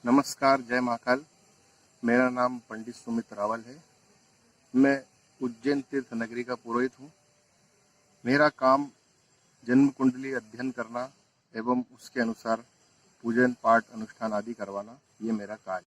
नमस्कार, जय महाकाल। मेरा नाम पंडित सुमित रावल है। मैं उज्जैन तीर्थ नगरी का पुरोहित हूँ। मेरा काम जन्म कुंडली अध्ययन करना एवं उसके अनुसार पूजन पाठ अनुष्ठान आदि करवाना, ये मेरा कार्य।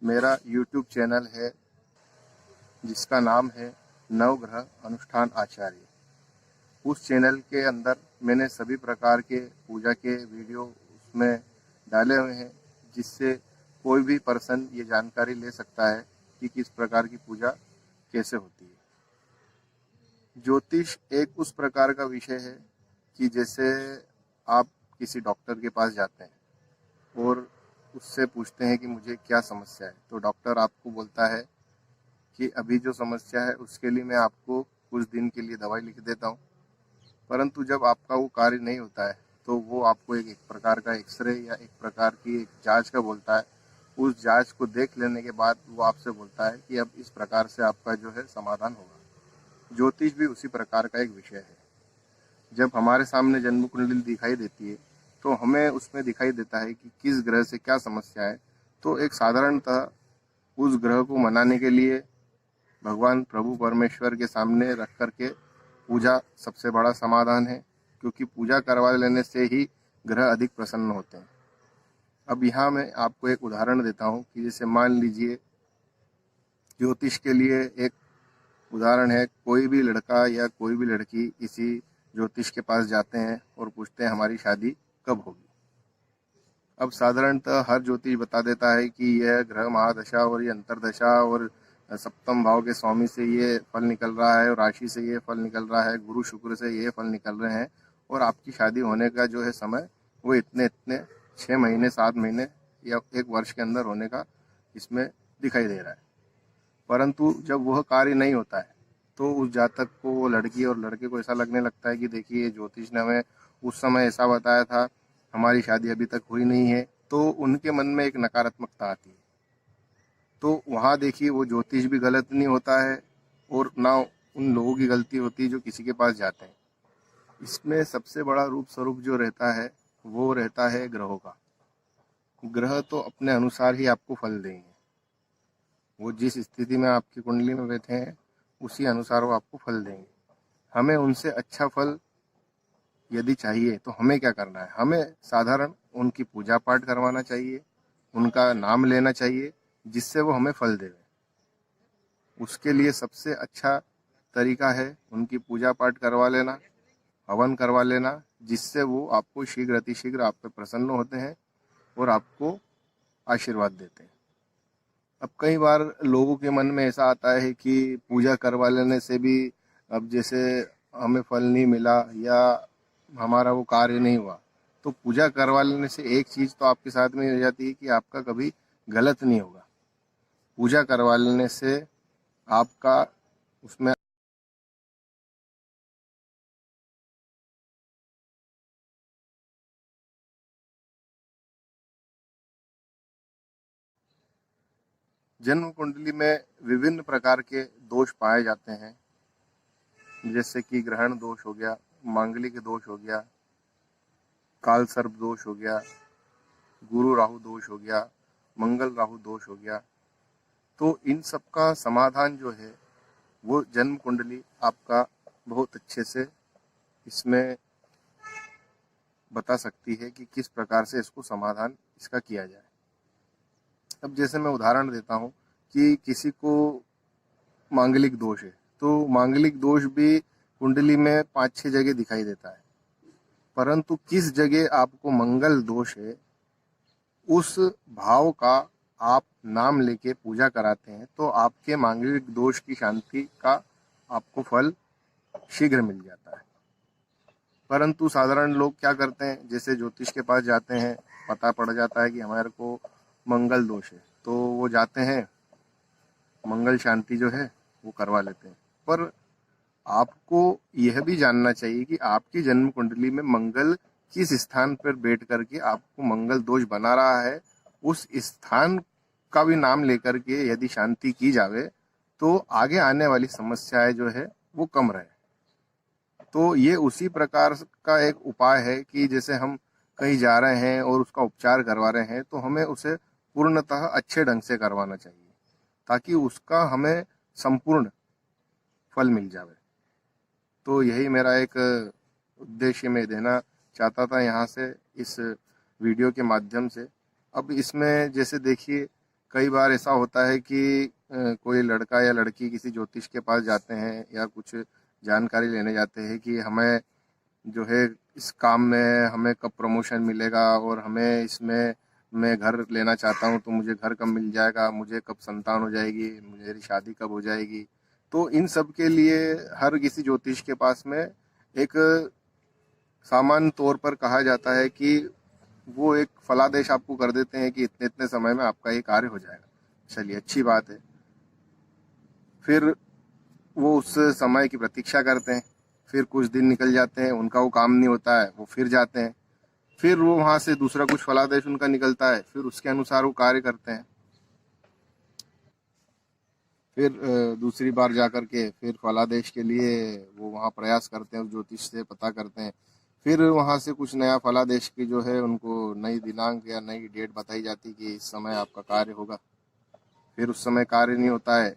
मेरा YouTube चैनल है जिसका नाम है नवग्रह अनुष्ठान आचार्य। उस चैनल के अंदर मैंने सभी प्रकार के पूजा के वीडियो उसमें डाले हुए हैं, जिससे कोई भी पर्सन ये जानकारी ले सकता है कि किस प्रकार की पूजा कैसे होती है। ज्योतिष एक उस प्रकार का विषय है कि जैसे आप किसी डॉक्टर के पास जाते हैं और उससे पूछते हैं कि मुझे क्या समस्या है, तो डॉक्टर आपको बोलता है कि अभी जो समस्या है उसके लिए मैं आपको कुछ दिन के लिए दवाई लिख देता हूँ, परंतु जब आपका वो कार्य नहीं होता है तो वो आपको एक प्रकार का एक्सरे या एक प्रकार की एक जांच का बोलता है। उस जांच को देख लेने के बाद वो आपसे बोलता है कि अब इस प्रकार से आपका जो है समाधान होगा। ज्योतिष भी उसी प्रकार का एक विषय है। जब हमारे सामने जन्म कुंडली दिखाई देती है तो हमें उसमें दिखाई देता है कि किस ग्रह से क्या समस्या है। तो एक साधारणतः उस ग्रह को मनाने के लिए भगवान प्रभु परमेश्वर के सामने रख करके पूजा सबसे बड़ा समाधान है, क्योंकि पूजा करवा लेने से ही ग्रह अधिक प्रसन्न होते हैं। अब यहाँ मैं आपको एक उदाहरण देता हूँ कि जैसे मान लीजिए ज्योतिष के लिए एक उदाहरण है, कोई भी लड़का या कोई भी लड़की किसी ज्योतिष के पास जाते हैं और पूछते हैं हमारी शादी कब होगी। अब साधारणतः हर ज्योतिष बता देता है कि यह ग्रह महादशा और ये अंतरदशा और सप्तम भाव के स्वामी से ये फल निकल रहा है और राशि से ये फल निकल रहा है, गुरु शुक्र से ये फल निकल रहे हैं और आपकी शादी होने का जो है समय वो इतने इतने 6 महीने 7 महीने या 1 वर्ष के अंदर होने का इसमें दिखाई दे रहा है। परंतु जब वह कार्य नहीं होता है तो उस जातक को, वो लड़की और लड़के को ऐसा लगने लगता है कि देखिए ज्योतिष ने हमें उस समय ऐसा बताया था, हमारी शादी अभी तक हुई नहीं है। तो उनके मन में एक नकारात्मकता आती है। तो वहाँ देखिए वो ज्योतिष भी गलत नहीं होता है और ना उन लोगों की गलती होती है जो किसी के पास जाते हैं। इसमें सबसे बड़ा रूप स्वरूप जो रहता है वो रहता है ग्रहों का। ग्रह तो अपने अनुसार ही आपको फल देंगे। वो जिस स्थिति में आपकी कुंडली में बैठे हैं उसी अनुसार वो आपको फल देंगे। हमें उनसे अच्छा फल यदि चाहिए तो हमें क्या करना है, हमें साधारण उनकी पूजा पाठ करवाना चाहिए, उनका नाम लेना चाहिए, जिससे वो हमें फल देवे। उसके लिए सबसे अच्छा तरीका है उनकी पूजा पाठ करवा लेना, हवन करवा लेना, जिससे वो आपको शीघ्र अतिशीघ्र आप पे प्रसन्न होते हैं और आपको आशीर्वाद देते हैं। अब कई बार लोगों के मन में ऐसा आता है कि पूजा करवा लेने से भी, अब जैसे हमें फल नहीं मिला या हमारा वो कार्य नहीं हुआ, तो पूजा करवा लेने से एक चीज़ तो आपके साथ में हो जाती है कि आपका कभी गलत नहीं होगा। पूजा करवा लेने से आपका उसमें जन्म कुंडली में विभिन्न प्रकार के दोष पाए जाते हैं, जैसे कि ग्रहण दोष हो गया, मांगलिक दोष हो गया, काल सर्प दोष हो गया, गुरु राहु दोष हो गया, मंगल राहु दोष हो गया। तो इन सब का समाधान जो है वो जन्म कुंडली आपका बहुत अच्छे से इसमें बता सकती है कि किस प्रकार से इसको समाधान इसका किया जाए। अब जैसे मैं उदाहरण देता हूँ कि किसी को मांगलिक दोष है, तो मांगलिक दोष भी कुंडली में 5-6 जगह दिखाई देता है, परंतु किस जगह आपको मंगल दोष है उस भाव का आप नाम लेके पूजा कराते हैं तो आपके मांगलिक दोष की शांति का आपको फल शीघ्र मिल जाता है। परंतु साधारण लोग क्या करते हैं, जैसे ज्योतिष के पास जाते हैं, पता पड़ जाता है कि हमारे को मंगल दोष है, तो वो जाते हैं, मंगल शांति जो है वो करवा लेते हैं। पर आपको यह भी जानना चाहिए कि आपकी जन्म कुंडली में मंगल किस स्थान पर बैठ करके आपको मंगल दोष बना रहा है, उस स्थान का भी नाम लेकर के यदि शांति की जावे तो आगे आने वाली समस्याएं जो है वो कम रहे। तो ये उसी प्रकार का एक उपाय है कि जैसे हम कहीं जा रहे हैं और उसका उपचार करवा रहे हैं तो हमें उसे पूर्णतः अच्छे ढंग से करवाना चाहिए ताकि उसका हमें संपूर्ण फल मिल जाए। तो यही मेरा एक उद्देश्य मैं देना चाहता था यहाँ से इस वीडियो के माध्यम से। अब इसमें जैसे देखिए कई बार ऐसा होता है कि कोई लड़का या लड़की किसी ज्योतिष के पास जाते हैं या कुछ जानकारी लेने जाते हैं कि हमें जो है इस काम में हमें कब प्रमोशन मिलेगा और हमें इसमें मैं घर लेना चाहता हूँ तो मुझे घर कब मिल जाएगा, मुझे कब संतान हो जाएगी, मेरी शादी कब हो जाएगी। तो इन सब के लिए हर किसी ज्योतिष के पास में एक सामान्य तौर पर कहा जाता है कि वो एक फलादेश आपको कर देते हैं कि इतने इतने समय में आपका ये कार्य हो जाएगा। चलिए अच्छी बात है। फिर वो उस समय की प्रतीक्षा करते हैं, फिर कुछ दिन निकल जाते हैं, उनका वो काम नहीं होता है, वो फिर जाते हैं, फिर वो वहाँ से दूसरा कुछ फलादेश उनका निकलता है, फिर उसके अनुसार वो कार्य करते हैं। फिर दूसरी बार जा कर के फिर फलादेश के लिए वो वहाँ प्रयास करते हैं, उस ज्योतिष से पता करते हैं। फिर वहाँ से कुछ नया फलादेश की जो है उनको नई दिनांक या नई डेट बताई जाती कि इस समय आपका कार्य होगा। फिर उस समय कार्य नहीं होता है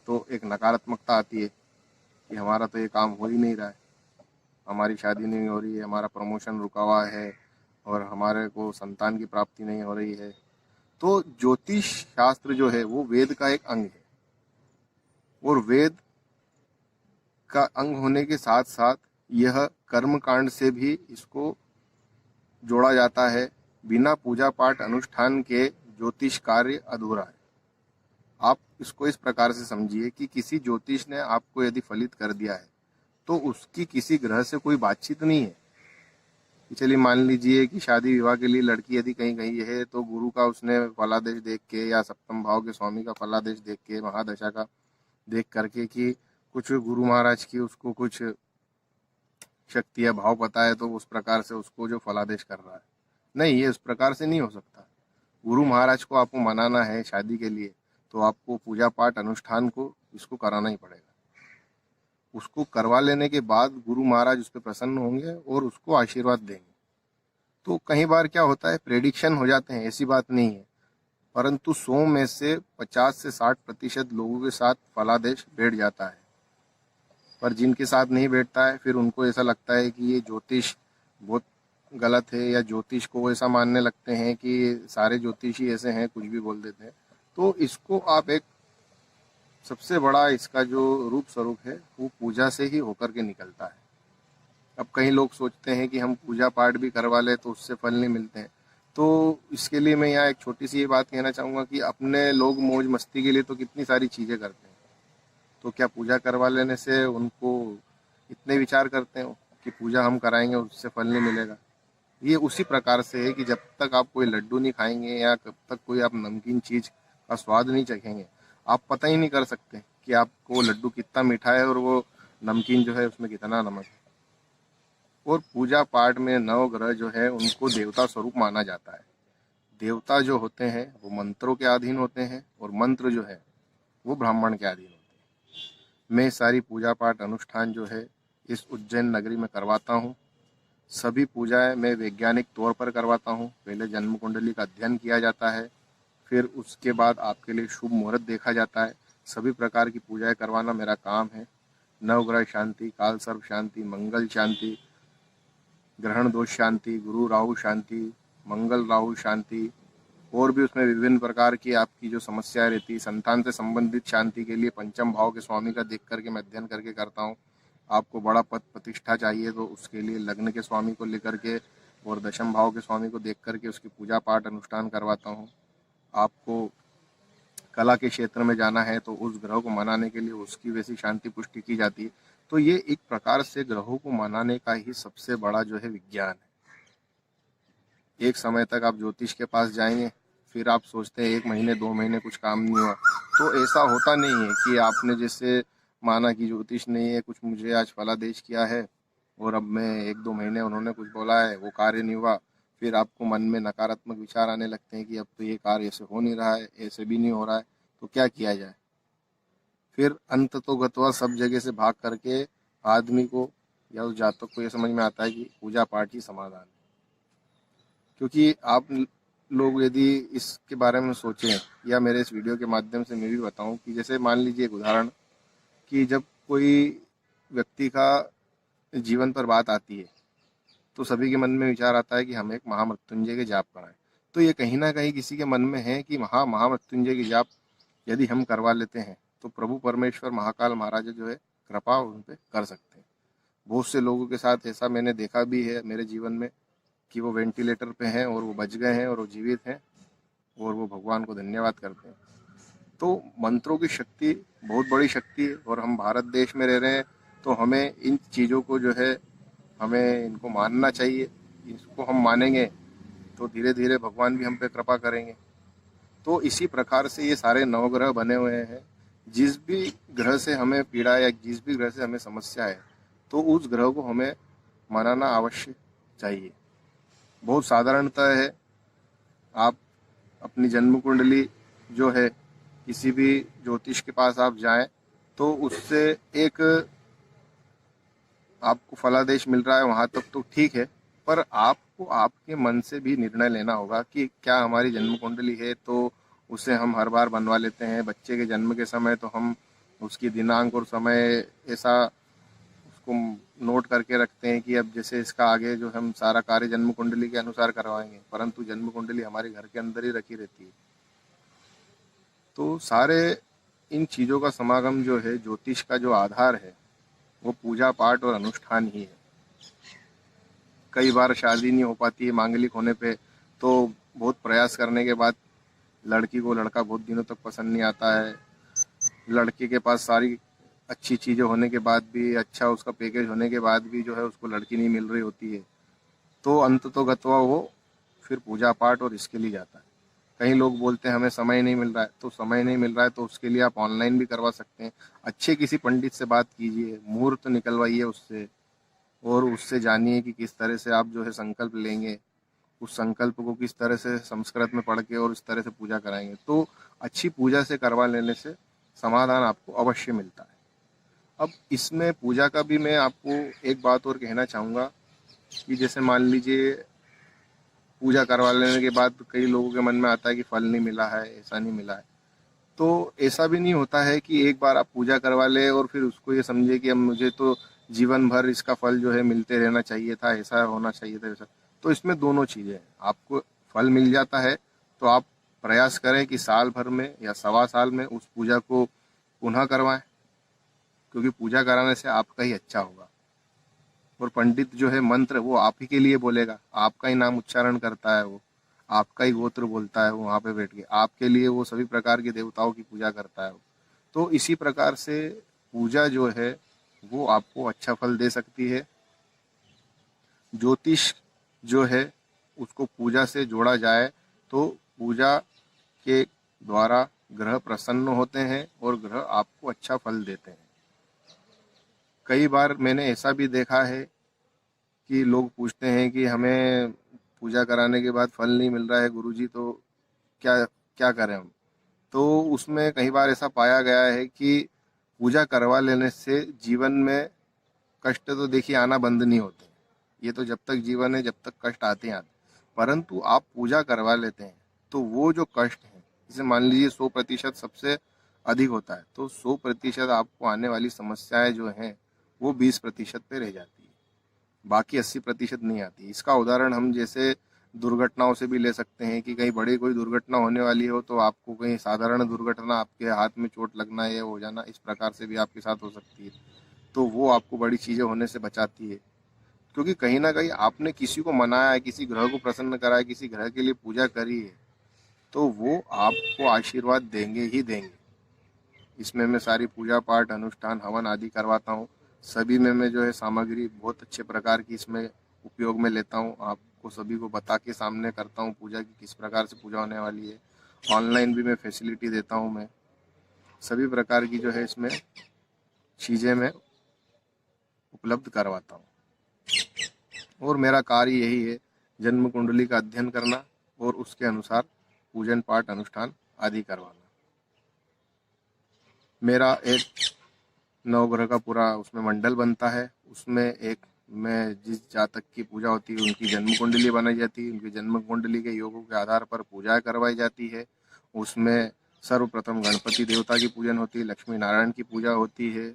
तो एक नकारात्मकता आती है कि हमारा तो ये काम हो ही नहीं रहा है, हमारी शादी नहीं हो रही है, हमारा प्रमोशन रुका हुआ है और हमारे को संतान की प्राप्ति नहीं हो रही है। तो ज्योतिष शास्त्र जो है वो वेद का एक अंग है और वेद का अंग होने के साथ साथ यह कर्म कांड से भी इसको जोड़ा जाता है। बिना पूजा पाठ अनुष्ठान के ज्योतिष कार्य अधूरा है। आप इसको इस प्रकार से समझिए कि किसी ज्योतिष ने आपको यदि फलित कर दिया है तो उसकी किसी ग्रह से कोई बातचीत नहीं है। चलिए मान लीजिए कि शादी विवाह के लिए लड़की यदि कहीं गई है तो गुरु का उसने फलादेश देख के या सप्तम भाव के स्वामी का फलादेश देख के, महादशा का देख करके कि कुछ गुरु महाराज की उसको कुछ शक्ति या भाव पता है तो उस प्रकार से उसको जो फलादेश कर रहा है। नहीं, ये उस प्रकार से नहीं हो सकता। गुरु महाराज को आपको मनाना है शादी के लिए तो आपको पूजा पाठ अनुष्ठान को इसको कराना ही पड़ेगा। उसको करवा लेने के बाद गुरु महाराज उस पर प्रसन्न होंगे और उसको आशीर्वाद देंगे। तो कई बार क्या होता है, प्रेडिक्शन हो जाते हैं, ऐसी बात नहीं है, परंतु 100 में से 50 से 60% लोगों के साथ फलादेश बैठ जाता है। पर जिनके साथ नहीं बैठता है फिर उनको ऐसा लगता है कि ये ज्योतिष बहुत गलत है या ज्योतिष को ऐसा मानने लगते हैं कि सारे ज्योतिष ही ऐसे हैं, कुछ भी बोल देते हैं। तो इसको आप एक सबसे बड़ा इसका जो रूप स्वरूप है वो पूजा से ही होकर के निकलता है। अब कई लोग सोचते हैं कि हम पूजा पाठ भी करवा ले तो उससे फल नहीं मिलते हैं। तो इसके लिए मैं यहाँ एक छोटी सी ये बात कहना चाहूँगा कि अपने लोग मौज मस्ती के लिए तो कितनी सारी चीज़ें करते हैं, तो क्या पूजा करवा लेने से उनको इतने विचार करते हो कि पूजा हम कराएंगे उससे फल नहीं मिलेगा। ये उसी प्रकार से है कि जब तक आप कोई लड्डू नहीं खाएंगे या कब तक कोई आप नमकीन चीज़ का स्वाद नहीं चखेंगे, आप पता ही नहीं कर सकते कि आपको लड्डू कितना मीठा है और वो नमकीन जो है उसमें कितना नमक है। और पूजा पाठ में नवग्रह जो है उनको देवता स्वरूप माना जाता है। देवता जो होते हैं वो मंत्रों के अधीन होते हैं और मंत्र जो है वो ब्राह्मण के अधीन होते हैं। मैं सारी पूजा पाठ अनुष्ठान जो है इस उज्जैन नगरी में करवाता हूँ। सभी पूजाएं मैं वैज्ञानिक तौर पर करवाता हूँ। पहले जन्म कुंडली का अध्ययन किया जाता है, फिर उसके बाद आपके लिए शुभ मुहूर्त देखा जाता है। सभी प्रकार की पूजाएं करवाना मेरा काम है। नवग्रह शांति, काल सर्प शांति, मंगल शांति, ग्रहण दोष शांति, गुरु राहु शांति, मंगल राहु शांति, और भी उसमें विभिन्न प्रकार की आपकी जो समस्याएं रहती, संतान से संबंधित शांति के लिए पंचम भाव के स्वामी का देख करके मैं अध्ययन करके करता हूँ। आपको बड़ा पद प्रतिष्ठा चाहिए तो उसके लिए लग्न के स्वामी को लेकर के और दशम भाव के स्वामी को देख करके उसकी पूजा पाठ अनुष्ठान करवाता हूँ। आपको कला के क्षेत्र में जाना है तो उस ग्रह को मनाने के लिए उसकी वैसी शांति पुष्टि की जाती है। तो ये एक प्रकार से ग्रहों को मनाने का ही सबसे बड़ा जो है विज्ञान है। एक समय तक आप ज्योतिष के पास जाएंगे, फिर आप सोचते हैं 1 महीने 2 महीने कुछ काम नहीं हुआ, तो ऐसा होता नहीं है कि आपने जैसे माना कि ज्योतिष नहीं है, कुछ मुझे आज फलादेश किया है और अब मैं 1-2 महीने उन्होंने कुछ बोला है वो कार्य नहीं हुआ, फिर आपको मन में नकारात्मक विचार आने लगते हैं कि अब तो ये कार्य ऐसे हो नहीं रहा है, ऐसे भी नहीं हो रहा है, तो क्या किया जाए। फिर अंत तो गत्वा सब जगह से भाग करके आदमी को या उस जातक को ये समझ में आता है कि पूजा पाठ ही समाधान है। क्योंकि आप लोग यदि इसके बारे में सोचें, या मेरे इस वीडियो के माध्यम से मैं भी बताऊं कि जैसे मान लीजिए एक उदाहरण कि जब कोई व्यक्ति का जीवन पर बात आती है तो सभी के मन में विचार आता है कि हम एक महामृत्युंजय के जाप कराएं। तो ये कहीं ना कहीं किसी के मन में है कि महामृत्युंजय की जाप यदि हम करवा लेते हैं तो प्रभु परमेश्वर महाकाल महाराज जो है कृपा उन पर कर सकते हैं। बहुत से लोगों के साथ ऐसा मैंने देखा भी है मेरे जीवन में कि वो वेंटिलेटर पे हैं और वो बच गए हैं और वो जीवित हैं और वो भगवान को धन्यवाद करते हैं। तो मंत्रों की शक्ति बहुत बड़ी शक्ति है और हम भारत देश में रह रहे हैं तो हमें इन चीज़ों को जो है हमें इनको मानना चाहिए। इसको हम मानेंगे तो धीरे धीरे भगवान भी हम पे कृपा करेंगे। तो इसी प्रकार से ये सारे नवग्रह बने हुए हैं। जिस भी ग्रह से हमें पीड़ा या जिस भी ग्रह से हमें समस्या है तो उस ग्रह को हमें मनाना अवश्य चाहिए। बहुत साधारणतः है, आप अपनी जन्म कुंडली जो है किसी भी ज्योतिष के पास आप जाएं तो उससे एक आपको फलादेश मिल रहा है वहाँ तक तो ठीक है, पर आपको आपके मन से भी निर्णय लेना होगा कि क्या हमारी जन्म कुंडली है तो उसे हम हर बार बनवा लेते हैं। बच्चे के जन्म के समय तो हम उसकी दिनांक और समय ऐसा उसको नोट करके रखते हैं कि अब जैसे इसका आगे जो हम सारा कार्य जन्म कुंडली के अनुसार करवाएंगे, परंतु जन्म कुंडली हमारे घर के अंदर ही रखी रहती है। तो सारे इन चीज़ों का समागम जो है ज्योतिष का जो आधार है वो पूजा पाठ और अनुष्ठान ही है। कई बार शादी नहीं हो पाती है मांगलिक होने पे, तो बहुत प्रयास करने के बाद लड़की को लड़का बहुत दिनों तक पसंद नहीं आता है। लड़के के पास सारी अच्छी चीज़ें होने के बाद भी, अच्छा उसका पैकेज होने के बाद भी जो है उसको लड़की नहीं मिल रही होती है। तो अंततोगत्वा वो फिर पूजा पाठ और इसके लिए जाता है। कई लोग बोलते हैं हमें समय नहीं मिल रहा है, तो समय नहीं मिल रहा है तो उसके लिए आप ऑनलाइन भी करवा सकते हैं। अच्छे किसी पंडित से बात कीजिए, मुहूर्त निकलवाइए उससे और उससे जानिए कि किस तरह से आप जो है संकल्प लेंगे, उस संकल्प को किस तरह से संस्कृत में पढ़ के और इस तरह से पूजा कराएंगे। तो अच्छी पूजा से करवा लेने से समाधान आपको अवश्य मिलता है। अब इसमें पूजा का भी मैं आपको एक बात और कहना चाहूँगा कि जैसे मान लीजिए पूजा करवा लेने के बाद कई लोगों के मन में आता है कि फल नहीं मिला है, ऐसा नहीं मिला है। तो ऐसा भी नहीं होता है कि एक बार आप पूजा करवा ले और फिर उसको ये समझे कि अब मुझे तो जीवन भर इसका फल जो है मिलते रहना चाहिए था, ऐसा होना चाहिए था, ऐसा। तो इसमें दोनों चीज़ें हैं। आपको फल मिल जाता है तो आप प्रयास करें कि साल भर में या सवा साल में उस पूजा को पुनः करवाएं, क्योंकि पूजा कराने से आपका ही अच्छा होगा। और पंडित जो है मंत्र वो आप ही के लिए बोलेगा, आपका ही नाम उच्चारण करता है, वो आपका ही गोत्र बोलता है, वो वहाँ पे बैठ के आपके लिए वो सभी प्रकार के देवताओं की पूजा करता है वो। तो इसी प्रकार से पूजा जो है वो आपको अच्छा फल दे सकती है। ज्योतिष जो है उसको पूजा से जोड़ा जाए तो पूजा के द्वारा ग्रह प्रसन्न होते हैं और ग्रह आपको अच्छा फल देते हैं। कई बार मैंने ऐसा भी देखा है कि लोग पूछते हैं कि हमें पूजा कराने के बाद फल नहीं मिल रहा है गुरुजी, तो क्या क्या करें हम। तो उसमें कई बार ऐसा पाया गया है कि पूजा करवा लेने से जीवन में कष्ट तो देखिए आना बंद नहीं होते। ये तो जब तक जीवन है जब तक कष्ट आते हैं आते, परंतु आप पूजा करवा लेते हैं तो वो जो कष्ट है, जैसे मान लीजिए 100% सबसे अधिक होता है, तो 100% आपको आने वाली समस्याएं जो हैं वो 20% पे रह जाती है, बाकी 80% नहीं आती। इसका उदाहरण हम जैसे दुर्घटनाओं से भी ले सकते हैं कि कहीं बड़ी कोई दुर्घटना होने वाली हो तो आपको कहीं साधारण दुर्घटना, आपके हाथ में चोट लगना या हो जाना, इस प्रकार से भी आपके साथ हो सकती है। तो वो आपको बड़ी चीज़ें होने से बचाती है, क्योंकि कहीं ना कहीं आपने किसी को मनाया है, किसी ग्रह को प्रसन्न कराया, किसी ग्रह के लिए पूजा करी है, तो वो आपको आशीर्वाद देंगे ही देंगे। इसमें मैं सारी पूजा पाठ अनुष्ठान हवन आदि करवाता हूँ। सभी में मैं जो है सामग्री बहुत अच्छे प्रकार की इसमें उपयोग में लेता हूँ। आपको सभी को बता के सामने करता हूँ पूजा की किस प्रकार से पूजा होने वाली है। ऑनलाइन भी मैं फैसिलिटी देता हूँ। मैं सभी प्रकार की जो है इसमें चीज़ें मैं उपलब्ध करवाता हूँ और मेरा कार्य यही है, जन्म कुंडली का अध्ययन करना और उसके अनुसार पूजन पाठ अनुष्ठान आदि करवाना। मेरा एक नवग्रह का पूरा उसमें मंडल बनता है, उसमें एक में जिस जातक की पूजा होती है उनकी जन्म कुंडली बनाई जाती है, उनकी जन्म कुंडली के योगों के आधार पर पूजा करवाई जाती है। उसमें सर्वप्रथम गणपति देवता की पूजन होती है, लक्ष्मी नारायण की पूजा होती है,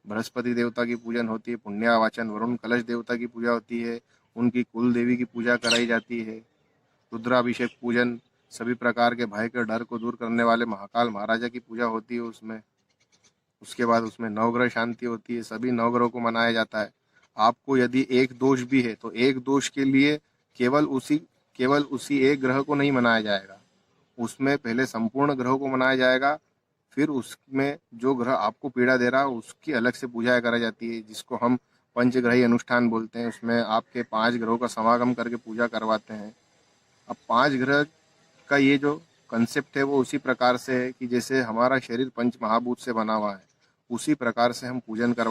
बृहस्पति देवता की पूजन होती है, पुण्यावाचन वरुण कलश देवता की पूजा होती है, उनकी कुल देवी की पूजा कराई जाती है, रुद्राभिषेक पूजन, सभी प्रकार के भय के डर को दूर करने वाले महाकाल महाराजा की पूजा होती है उसमें। उसके बाद उसमें नवग्रह शांति होती है, सभी नवग्रहों को मनाया जाता है। आपको यदि एक दोष भी है तो एक दोष के लिए केवल उसी एक ग्रह को नहीं मनाया जाएगा, उसमें पहले संपूर्ण ग्रहों को मनाया जाएगा, फिर उसमें जो ग्रह आपको पीड़ा दे रहा है उसकी अलग से पूजा कराई जाती है, जिसको हम पंचग्रही अनुष्ठान बोलते हैं। उसमें आपके 5 ग्रहों का समागम करके पूजा करवाते हैं। अब 5 ग्रह का ये जो कंसेप्ट है वो उसी प्रकार से है कि जैसे हमारा शरीर पंच महाभूत से बना हुआ है, उसी प्रकार से हम पूजन कर